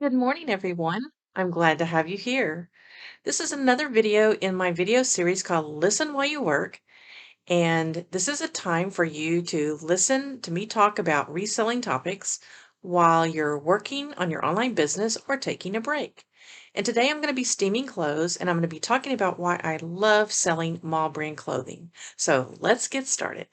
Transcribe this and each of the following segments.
Good morning, everyone. I'm glad to have you here. This is another video in my video series called Listen While You Work. And this is a time for you to listen to me talk about reselling topics while you're working on your online business or taking a break. And today I'm going to be steaming clothes and I'm going to be talking about why I love selling mall brand clothing. So let's get started.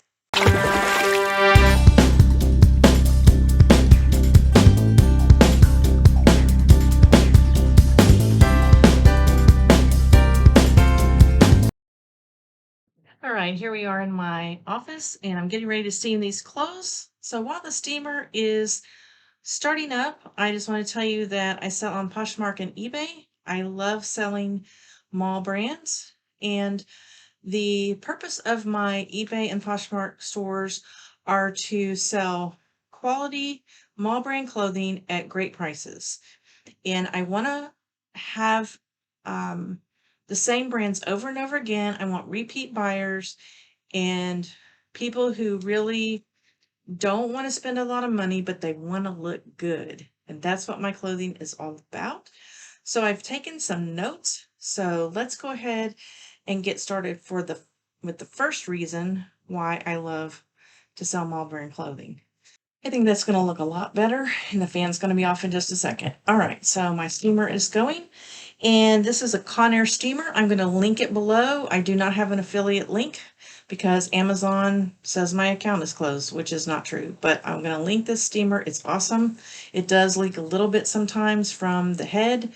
All right, here we are in my office and I'm getting ready to steam these clothes. So while the steamer is starting up, I just want to tell you that I sell on Poshmark and eBay. I love selling mall brands, and the purpose of my eBay and Poshmark stores are to sell quality mall brand clothing at great prices. And I want to have um, the same brands over and over again. I want repeat buyers and people who really don't want to spend a lot of money, but they want to look good. And that's what my clothing is all about. So I've taken some notes. So let's go ahead and get started with the first reason why I love to sell mall brand clothing. I think that's going to look a lot better, and the fan's going to be off in just a second. All right, so my steamer is going, and this is a Conair steamer. I'm going to link it below. I do not have an affiliate link because Amazon says my account is closed, which is not true, but I'm going to link this steamer. It's awesome. It does leak a little bit sometimes from the head,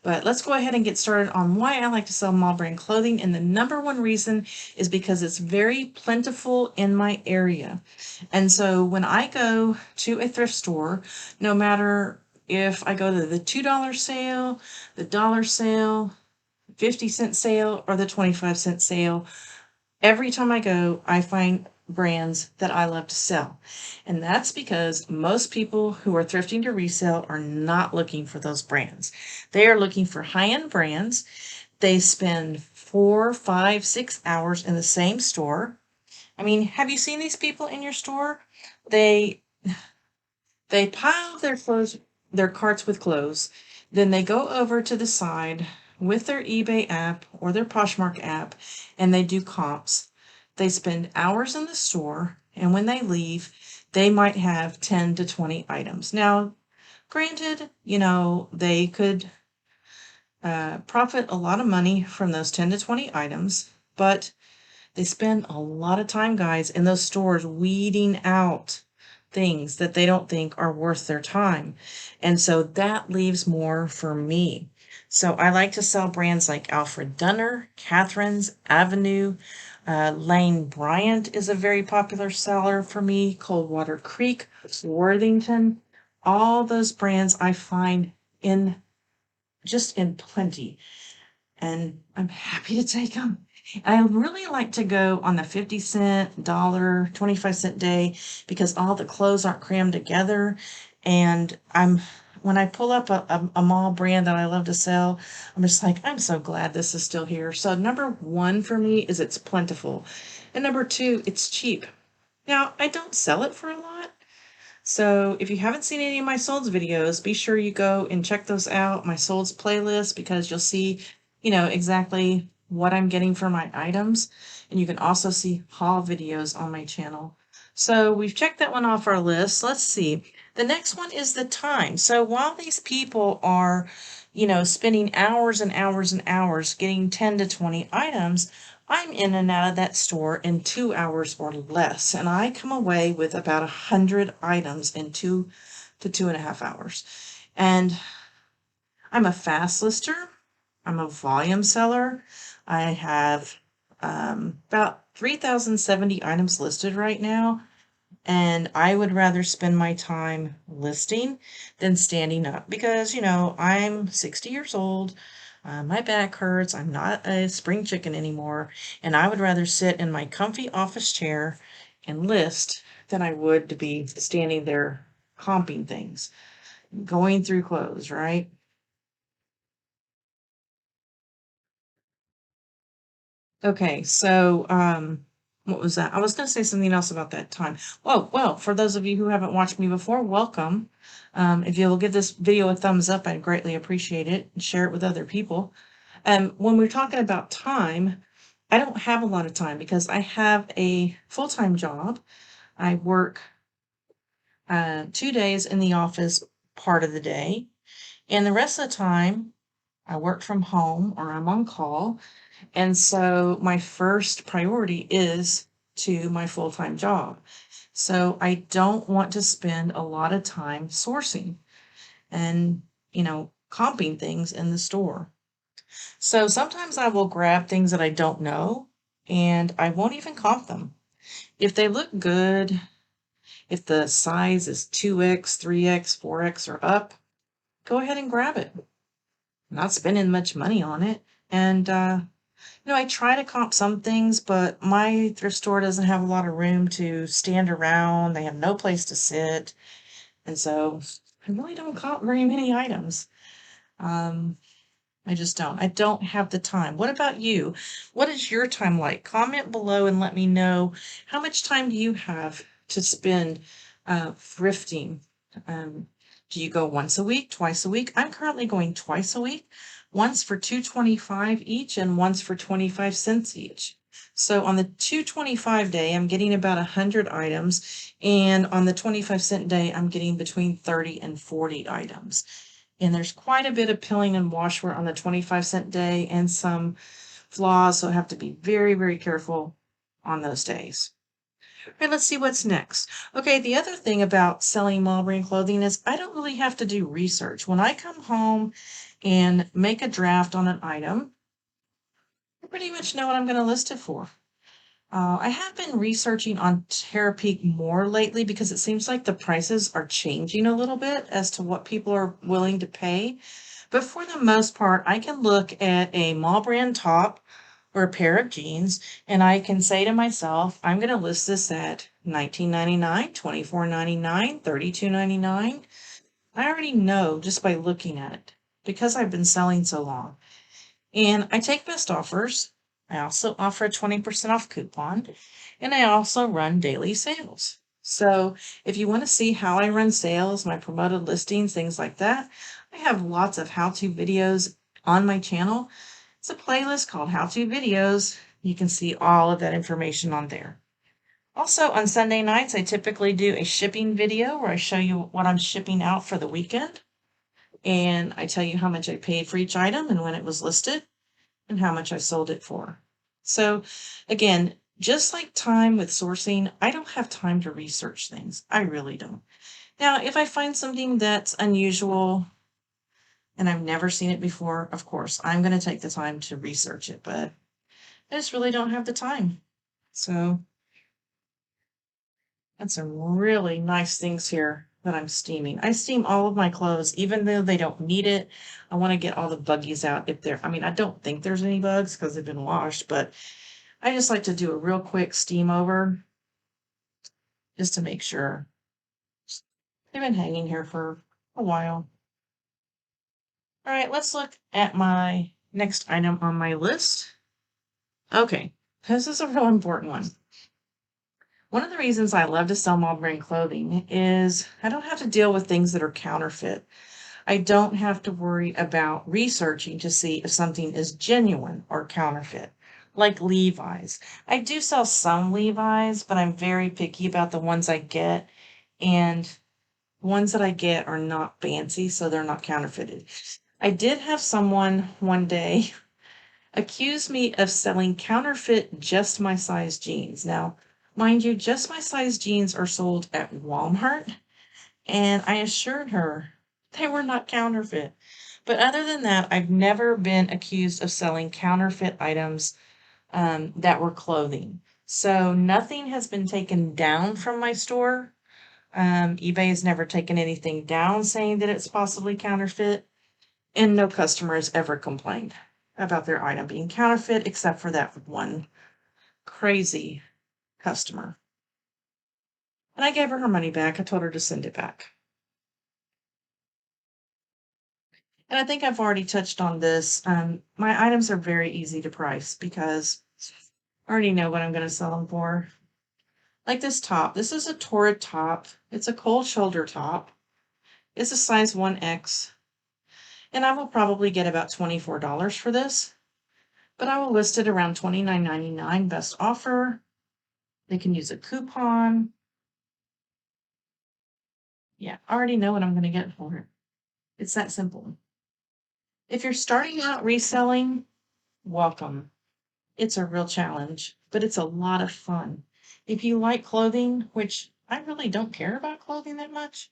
but let's go ahead and get started on why I like to sell mall brand clothing. And the number one reason is because it's very plentiful in my area. And so when I go to a thrift store, no matter if I go to the $2 sale, the dollar sale, 50-cent sale, or the 25-cent sale, every time I go, I find brands that I love to sell. And that's because most people who are thrifting to resell are not looking for those brands. They are looking for high-end brands. They spend 4, 5, 6 hours in the same store. I mean, have you seen these people in your store? They they pile their carts with clothes, then they go over to the side with their eBay app or their Poshmark app and they do comps. They spend hours in the store, and when they leave, they might have 10 to 20 items. Now, granted, they could profit a lot of money from those 10 to 20 items, but they spend a lot of time, guys, in those stores weeding out things that they don't think are worth their time. And so that leaves more for me. So I like to sell brands like Alfred Dunner, Catherine's, Avenue, Lane Bryant is a very popular seller for me, Coldwater Creek, Worthington. All those brands I find in just in plenty, and I'm happy to take them. I really like to go on the 50-cent, dollar, 25-cent day because all the clothes aren't crammed together. And when I pull up a mall brand that I love to sell, I'm just like, I'm so glad this is still here. So number one for me is it's plentiful. And number two, it's cheap. Now, I don't sell it for a lot. So if you haven't seen any of my solds videos, be sure you go and check those out, my solds playlist, because you'll see, exactly what I'm getting for my items. And you can also see haul videos on my channel. So we've checked that one off our list. Let's see. The next one is the time. So while these people are, spending hours and hours and hours getting 10 to 20 items, I'm in and out of that store in 2 hours or less, and I come away with about 100 items in 2 to 2.5 hours. And I'm a fast lister. I'm a volume seller. I have about 3,070 items listed right now, and I would rather spend my time listing than standing up because, I'm 60 years old. My back hurts. I'm not a spring chicken anymore. And I would rather sit in my comfy office chair and list than I would to be standing there comping things, going through clothes, right? Okay, so What was that? I was going to say something else about that time. Oh, well, for those of you who haven't watched me before, welcome. If you'll give this video a thumbs up, I'd greatly appreciate it, and share it with other people. When we're talking about time, I don't have a lot of time because I have a full-time job. I work 2 days in the office part of the day, and the rest of the time I work from home or I'm on call. And so my first priority is to my full-time job. So I don't want to spend a lot of time sourcing and, comping things in the store. So sometimes I will grab things that I don't know and I won't even comp them. If they look good, if the size is 2X, 3X, 4X or up, go ahead and grab it. Not spending much money on it. And I try to comp some things, but my thrift store doesn't have a lot of room to stand around. They have no place to sit. And so I really don't comp very many items. Um, I just don't. I don't have the time. What about you? What is your time like? Comment below and let me know how much time do you have to spend thrifting. Um, do you go once a week, twice a week? I'm currently going twice a week, once for $2.25 each and once for 25 cents each. So on the $2.25 day, I'm getting about 100 items, and on the 25-cent day, I'm getting between 30 and 40 items. And there's quite a bit of pilling and washwear on the 25-cent day and some flaws, so I have to be very, very careful on those days. Okay, let's see what's next. Okay, the other thing about selling mall brand clothing is I don't really have to do research. When I come home and make a draft on an item, I pretty much know what I'm going to list it for. I have been researching on Terapeak more lately because it seems like the prices are changing a little bit as to what people are willing to pay. But for the most part, I can look at a mall brand top or a pair of jeans and I can say to myself, I'm going to list this at $19.99, $24.99, $32.99. I already know just by looking at it because I've been selling so long. And I take best offers. I also offer a 20% off coupon, and I also run daily sales. So if you want to see how I run sales, my promoted listings, things like that, I have lots of how-to videos on my channel. It's a playlist called How-To Videos. You can see all of that information on there. Also, on Sunday nights, I typically do a shipping video where I show you what I'm shipping out for the weekend. And I tell you how much I paid for each item and when it was listed and how much I sold it for. So again, just like time with sourcing, I don't have time to research things. I really don't. Now, if I find something that's unusual and I've never seen it before, of course, I'm going to take the time to research it, but I just really don't have the time. So that's some really nice things here that I'm steaming. I steam all of my clothes, even though they don't need it. I want to get all the buggies out if I mean, I don't think there's any bugs because they've been washed, but I just like to do a real quick steam over just to make sure. They've been hanging here for a while. All right, let's look at my next item on my list. Okay, this is a real important one. One of the reasons I love to sell mall brand clothing is I don't have to deal with things that are counterfeit. I don't have to worry about researching to see if something is genuine or counterfeit, like Levi's. I do sell some Levi's, but I'm very picky about the ones I get, and ones that I get are not fancy, so they're not counterfeited. I did have someone one day accuse me of selling counterfeit just my size jeans. Now, mind you, just my size jeans are sold at Walmart, and I assured her they were not counterfeit. But other than that, I've never been accused of selling counterfeit items that were clothing. So nothing has been taken down from my store. eBay has never taken anything down saying that it's possibly counterfeit, and no customer has ever complained about their item being counterfeit, except for that one crazy customer. And I gave her money back. I told her to send it back. And I think I've already touched on this. My items are very easy to price because I already know what I'm going to sell them for. Like this top. This is a Torrid top. It's a cold shoulder top. It's a size 1X. And I will probably get about $24 for this. But I will list it around $29.99 best offer. They can use a coupon. Yeah, I already know what I'm going to get for it. It's that simple. If you're starting out reselling, welcome. It's a real challenge, but it's a lot of fun. If you like clothing, which I really don't care about clothing that much,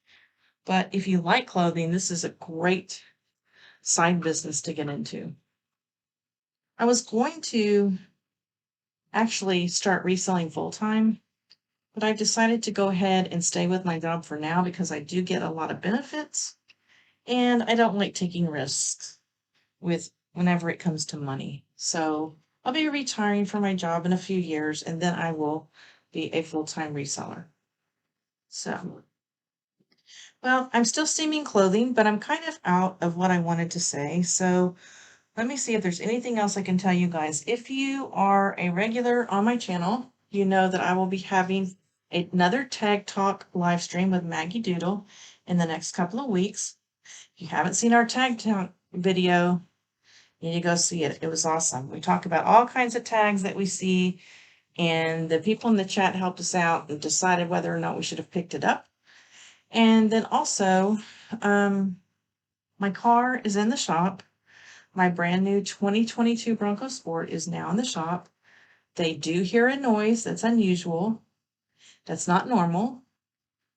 but if you like clothing, this is a great side business to get into. I was going to actually start reselling full time, but I've decided to go ahead and stay with my job for now because I do get a lot of benefits and I don't like taking risks with whenever it comes to money. So I'll be retiring from my job in a few years and then I will be a full-time reseller. So, well, I'm still steaming clothing, but I'm kind of out of what I wanted to say. So let me see if there's anything else I can tell you guys. If you are a regular on my channel, you know that I will be having another Tag Talk live stream with Maggie Doodle in the next couple of weeks. If you haven't seen our Tag Talk video, you need to go see it. It was awesome. We talk about all kinds of tags that we see, and the people in the chat helped us out and decided whether or not we should have picked it up. And then also, my car is in the shop. My brand new 2022 Bronco Sport is now in the shop. They do hear a noise that's unusual. That's not normal.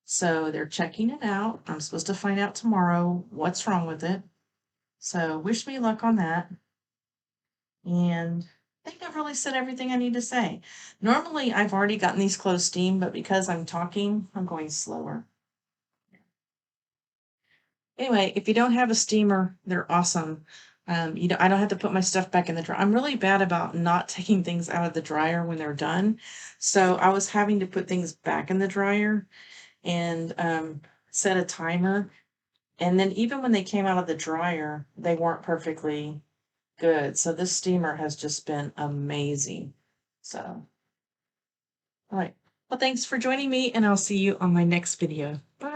So they're checking it out. I'm supposed to find out tomorrow what's wrong with it. So wish me luck on that. And I think I've really said everything I need to say. Normally, I've already gotten these clothes steamed, but because I'm talking, I'm going slower. Anyway, if you don't have a steamer, they're awesome. I don't have to put my stuff back in the dryer. I'm really bad about not taking things out of the dryer when they're done. So I was having to put things back in the dryer and set a timer. And then even when they came out of the dryer, they weren't perfectly good. So this steamer has just been amazing. So, all right. Well, thanks for joining me, and I'll see you on my next video. Bye.